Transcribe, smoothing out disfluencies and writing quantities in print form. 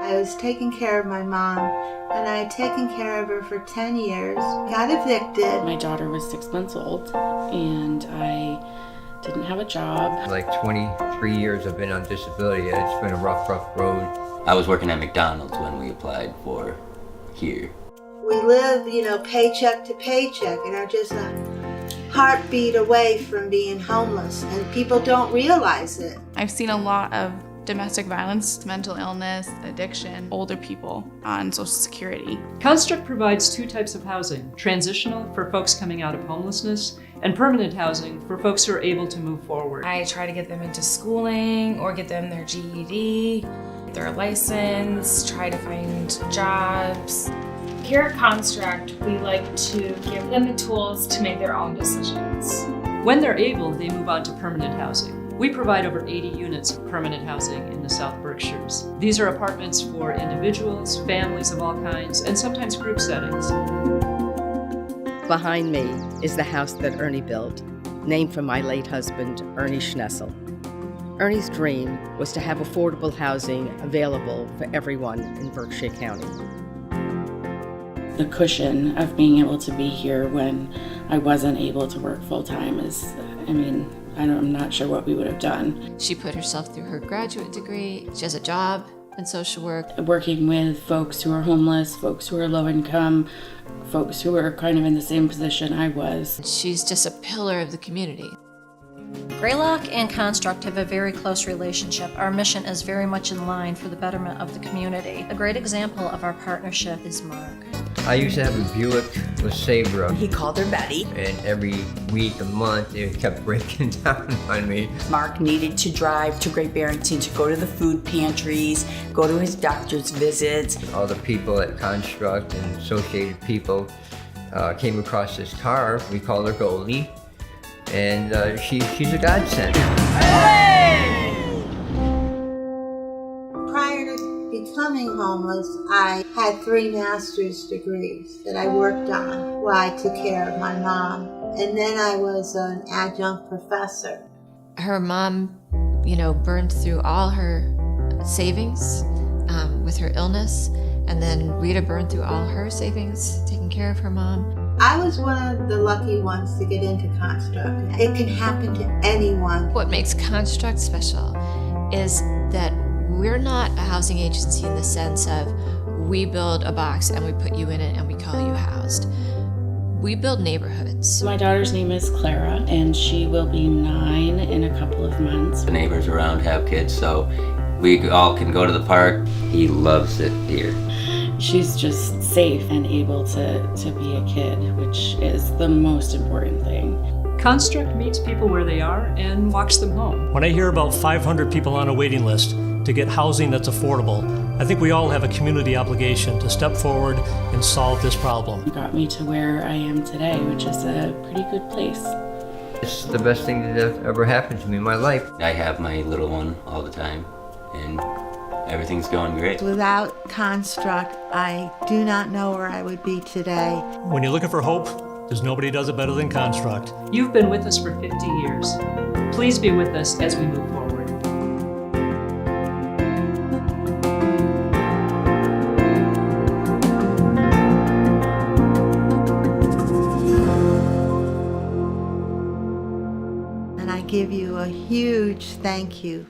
I was taking care of my mom, and I had taken care of her for 10 years. Got evicted. My daughter was 6 months old, and I didn't have a job. Like 23 years I've been on disability. It's been a rough road. I was working at McDonald's when we applied for here. We live, paycheck to paycheck, and are just a heartbeat away from being homeless, and people don't realize it. I've seen a lot of domestic violence, mental illness, addiction, older people on Social Security. Construct provides two types of housing: transitional for folks coming out of homelessness, and permanent housing for folks who are able to move forward. I try to get them into schooling or get them their GED, their license, try to find jobs. Here at Construct, we like to give them the tools to make their own decisions. When they're able, they move on to permanent housing. We provide over 80 units of permanent housing in the South Berkshires. These are apartments for individuals, families of all kinds, and sometimes group settings. Behind me is the house that Ernie built, named for my late husband, Ernie Schnessel. Ernie's dream was to have affordable housing available for everyone in Berkshire County. The cushion of being able to be here when I wasn't able to work full-time is, I'm not sure what we would have done. She put herself through her graduate degree. She has a job in social work. Working with folks who are homeless, folks who are low income, folks who are kind of in the same position I was. She's just a pillar of the community. Greylock and Construct have a very close relationship. Our mission is very much in line for the betterment of the community. A great example of our partnership is Mark. I used to have a Buick LeSabre. He called her Betty. And every week, a month, it kept breaking down on me. Mark needed to drive to Great Barrington to go to the food pantries, go to his doctor's visits. All the people at Construct and associated people came across this car. We called her Goldie. And she's a godsend. Prior to becoming homeless, I had 3 master's degrees that I worked on while I took care of my mom. And then I was an adjunct professor. Her mom, burned through all her savings with her illness, and then Rita burned through all her savings taking care of her mom. I was one of the lucky ones to get into Construct. It can happen to anyone. What makes Construct special is that we're not a housing agency in the sense of we build a box and we put you in it and we call you housed. We build neighborhoods. My daughter's name is Clara, and she will be 9 in a couple of months. The neighbors around have kids, so we all can go to the park. He loves it here. She's just safe and able to be a kid, which is the most important thing. Construct meets people where they are and walks them home. When I hear about 500 people on a waiting list to get housing that's affordable, I think we all have a community obligation to step forward and solve this problem. It got me to where I am today, which is a pretty good place. It's the best thing that ever happened to me in my life. I have my little one all the time, and everything's going great. Without Construct, I do not know where I would be today. When you're looking for hope, there's nobody does it better than Construct. You've been with us for 50 years. Please be with us as we move forward. And I give you a huge thank you.